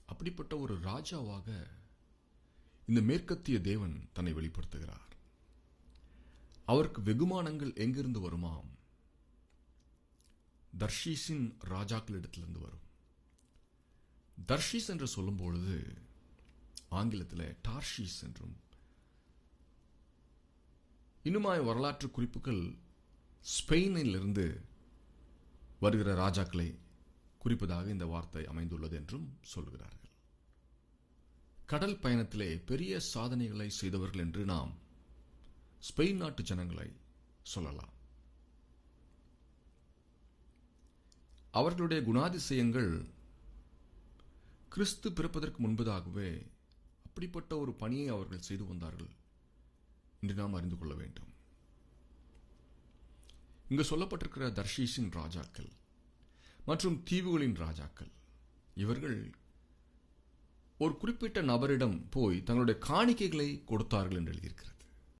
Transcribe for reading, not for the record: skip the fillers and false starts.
அப்படிப்பட்ட ஒரு ராஜாவாக இந்த மேற்கத்திய தேவன் தன்னை வெளிப்படுத்துகிறார். அவருக்கு வெகுமானங்கள் எங்கிருந்து வருமாம்? தர்ஷீஸின் ராஜாக்களிடத்திலிருந்து வரும். தர்ஷீஸ் என்று சொல்லும் பொழுது ஆங்கிலத்தில் டார்ஷீஸ் என்றும், இன்னுமாய் வரலாற்று குறிப்புகள் ஸ்பெயினிலிருந்து வருகிற ராஜாக்களை குறிப்பதாக இந்த வார்த்தை அமைந்துள்ளது என்றும் சொல்கிறார்கள். கடல் பயணத்திலே பெரிய சாதனைகளை செய்தவர்கள் என்று நாம் ஸ்பெயின் நாட்டு ஜனங்களை சொல்லலாம். அவர்களுடைய குணாதிசயங்கள் கிறிஸ்து பிறப்பதற்கு முன்பதாகவே அப்படிப்பட்ட ஒரு பணியை அவர்கள் செய்து வந்தார்கள் என்று நாம் அறிந்து கொள்ள வேண்டும். இங்கு சொல்லப்பட்டிருக்கிற தர்ஷீஸின் ராஜாக்கள் மற்றும் தீவுகளின் ராஜாக்கள், இவர்கள் ஒரு குறிப்பிட்ட நபரிடம் போய் தங்களுடைய காணிக்கைகளை கொடுத்தார்கள் என்று எழுதியிருக்கிறது.